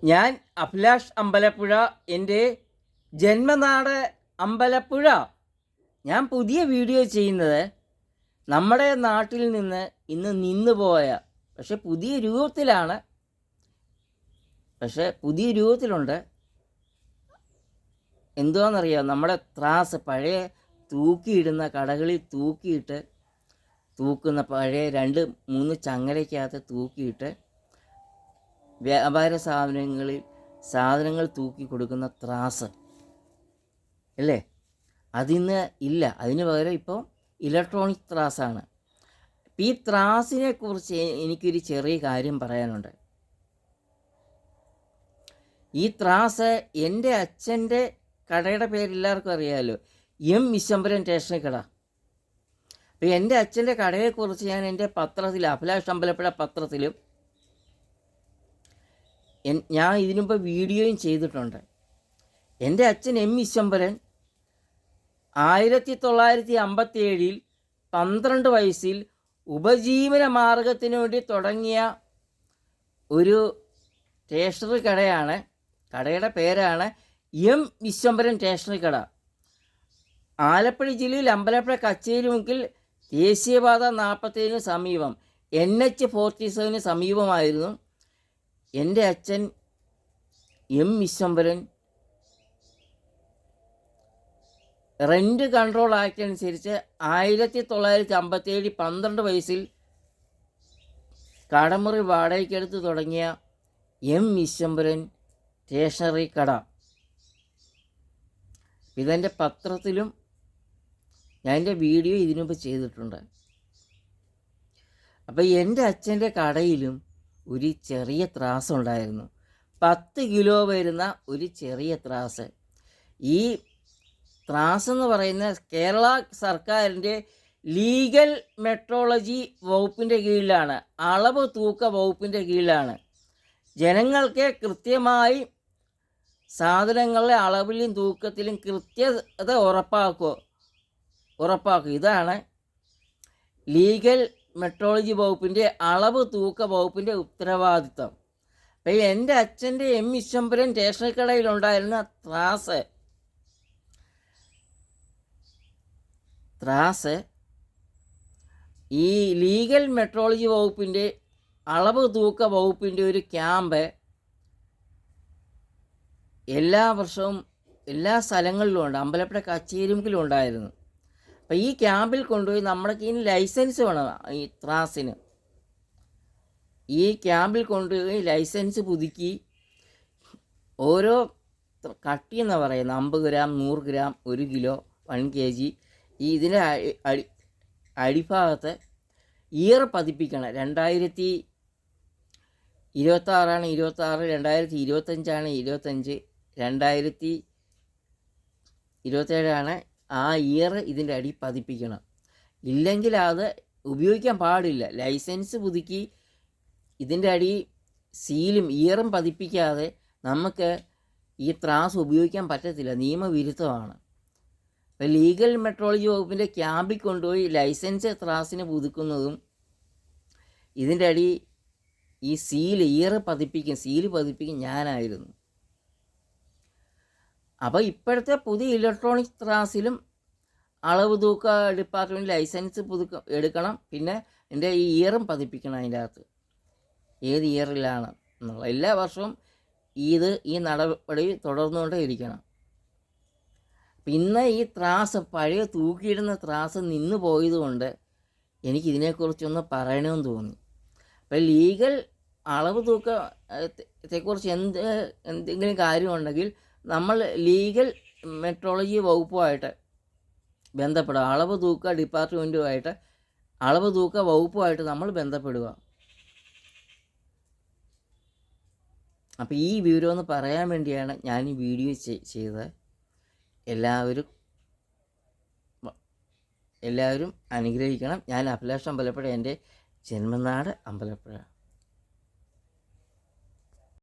ഞാൻ അഭിലാഷ് അമ്പലപ്പുഴ, എൻ്റെ ജന്മനാട് അമ്പലപ്പുഴ. ഞാൻ പുതിയ വീഡിയോ ചെയ്യുന്നത് നമ്മുടെ നാട്ടിൽ നിന്ന് ഇന്ന് നിന്നുപോയ, പുതിയ രൂപത്തിലാണ്, പുതിയ രൂപത്തിലുണ്ട്. എന്തുവാണെന്നറിയാം, നമ്മുടെ ത്രാസ്, പഴയ തൂക്കിയിടുന്ന കടകളിൽ തൂക്കുന്ന പഴയ 2-3 ചങ്ങലയ്ക്കകത്ത് തൂക്കിയിട്ട് വ്യാപാര സ്ഥാപനങ്ങളിൽ സാധനങ്ങൾ തൂക്കി കൊടുക്കുന്ന ത്രാസ് അല്ലേ, അതിന്ന് ഇല്ല. അതിന് പകരം ഇപ്പോൾ ഇലക്ട്രോണിക് ത്രാസാണ്. ഈ ത്രാസിനെ കുറിച്ച് എനിക്കൊരു ചെറിയ കാര്യം പറയാനുണ്ട്. ഈ ത്രാസ് എൻ്റെ അച്ഛൻ്റെ കടയുടെ പേര് എല്ലാവർക്കും അറിയാമല്ലോ, എം വിശ്വംഭരൻ സ്റ്റേഷനറി കട. അപ്പോൾ എൻ്റെ അച്ഛൻ്റെ കടയെക്കുറിച്ച് ഞാൻ എൻ്റെ പത്രത്തിൽ, അഭിലാഷ് അമ്പലപ്പുഴ പത്രത്തിലും ഞാൻ ഇതിനുമുമ്പ് വീഡിയോയും ചെയ്തിട്ടുണ്ട്. എൻ്റെ അച്ഛൻ എം വിശ്വംഭരൻ 1957 12 വയസ്സിൽ ഉപജീവന മാർഗത്തിന് വേണ്ടി തുടങ്ങിയ ഒരു സ്റ്റേഷനറി കടയാണ്. കടയുടെ പേരാണ് എം വിശ്വംഭരൻ സ്റ്റേഷനറി കട. ആലപ്പുഴ ജില്ലയിൽ അമ്പലപ്പുഴ കച്ചേരിമുക്കിൽ ദേശീയപാത 47 സമീപം NH-47 സമീപമായിരുന്നു എൻ്റെ അച്ഛൻ M Vishwambharan. Rent control act അനുസരിച്ച് 1957 12 വയസ്സിൽ കടമുറി വാടകയ്ക്കെടുത്ത് തുടങ്ങിയ എം വിശ്വംഭരൻ സ്റ്റേഷനറി കട. ഇതെൻ്റെ പത്രത്തിലും ഞാൻ എൻ്റെ വീഡിയോ ഇതിനുമുമ്പ് ചെയ്തിട്ടുണ്ട്. അപ്പോൾ എൻ്റെ അച്ഛൻ്റെ കടയിലും ഒരു ചെറിയ ത്രാസ് ഉണ്ടായിരുന്നു. 10 കിലോ വരുന്ന ഒരു ചെറിയ ത്രാസ്. ഈ ത്രാസ് എന്ന് പറയുന്ന കേരള സർക്കാരിൻ്റെ ലീഗൽ മെട്രോളജി വകുപ്പിൻ്റെ കീഴിലാണ്, അളവ് തൂക്ക വകുപ്പിൻ്റെ കീഴിലാണ്. ജനങ്ങൾക്ക് കൃത്യമായി സാധനങ്ങളുടെ അളവിലും തൂക്കത്തിലും കൃത്യത ഉറപ്പാക്കുക. ഇതാണ് ലീഗൽ മെട്രോളജി വകുപ്പിൻ്റെ, അളവ് തൂക്ക വകുപ്പിൻ്റെ ഉത്തരവാദിത്വം. അപ്പോൾ എൻ്റെ അച്ഛൻ്റെ എം വിശ്വംഭരൻ സ്റ്റേഷനറി കടയിലുണ്ടായിരുന്ന ത്രാസ് ഈ ലീഗൽ മെട്രോളജി വകുപ്പിൻ്റെ, അളവ് തൂക്ക വകുപ്പിൻ്റെ ഒരു ക്യാമ്പ് എല്ലാ വർഷവും എല്ലാ സ്ഥലങ്ങളിലും ഉണ്ട്. അമ്പലപ്പുഴ കച്ചേരിമുക്കിലും ഉണ്ടായിരുന്നു. അപ്പോൾ ഈ ക്യാമ്പിൽ കൊണ്ടുപോയി നമ്മൾക്ക് ഇതിന് ലൈസൻസ് വേണം. ഈ ത്രാസിന് ഈ ക്യാമ്പിൽ കൊണ്ടുപോയി ലൈസൻസ് പുതുക്കി ഓരോ കട്ടി എന്ന് പറയുന്നത് 50 ഗ്രാം, 100 ഗ്രാം, 1 കിലോ, 1 kg, ഇതിൻ്റെ അടിഭാഗത്ത് ഇയർ പതിപ്പിക്കണം. 2026 26, 2025 25, 2027 ആ ഇയർ ഇതിൻ്റെ അടി പതിപ്പിക്കണം. ഇല്ലെങ്കിൽ അത് ഉപയോഗിക്കാൻ പാടില്ല. ലൈസൻസ് പുതുക്കി ഇതിൻ്റെ അടി സീലും ഇയറും പതിപ്പിക്കാതെ നമുക്ക് ഈ ത്രാസ് ഉപയോഗിക്കാൻ പറ്റത്തില്ല, നിയമവിരുദ്ധമാണ്. അപ്പോൾ ലീഗൽ മെട്രോളജി വകുപ്പിൻ്റെ ക്യാമ്പിൽ കൊണ്ടുപോയി ലൈസൻസ് ത്രാസിന് പുതുക്കുന്നതും ഇതിൻ്റെ അടി ഈ സീല് പതിപ്പിക്കും ഞാനായിരുന്നു. അപ്പോൾ ഇപ്പോഴത്തെ പുതിയ ഇലക്ട്രോണിക് ത്രാസിലും അളവ് തൂക്ക ഡിപ്പാർട്ട്മെൻറ്റ് ലൈസൻസ് എടുക്കണം. പിന്നെ എൻ്റെ ഈ ഇയറും പതിപ്പിക്കണം. അതിൻ്റെ അകത്ത് ഏത് ഇയറിലാണ് എന്നുള്ള എല്ലാ വർഷവും ഈ നടപടി തുടർന്നുകൊണ്ടേ ഇരിക്കണം. പിന്നെ ഈ ത്രാസ്, പഴയ തൂക്കിയിടുന്ന ത്രാസ് നിന്ന് പോയതുകൊണ്ട് എനിക്കിതിനെക്കുറിച്ചൊന്ന് പറയണമെന്ന് തോന്നി. അപ്പോൾ ലീഗൽ അളവ് തൂക്കത്തെക്കുറിച്ച് എന്തെങ്കിലും കാര്യമുണ്ടെങ്കിൽ നമ്മൾ ലീഗൽ മെട്രോളജി വകുപ്പുമായിട്ട് ബന്ധപ്പെടുക. അളവ് തൂക്ക ഡിപ്പാർട്ട്മെൻറ്റുമായിട്ട്, അളവ് തൂക്ക വകുപ്പുമായിട്ട് നമ്മൾ ബന്ധപ്പെടുക. അപ്പോൾ ഈ വിവരം ഒന്ന് പറയാൻ വേണ്ടിയാണ് ഞാൻ ഈ വീഡിയോ ചെയ്തത്. എല്ലാവരും അനുഗ്രഹിക്കണം. ഞാൻ അഭിലാഷ് അമ്പലപ്പുഴ, എൻ്റെ ജന്മനാട് അമ്പലപ്പുഴ.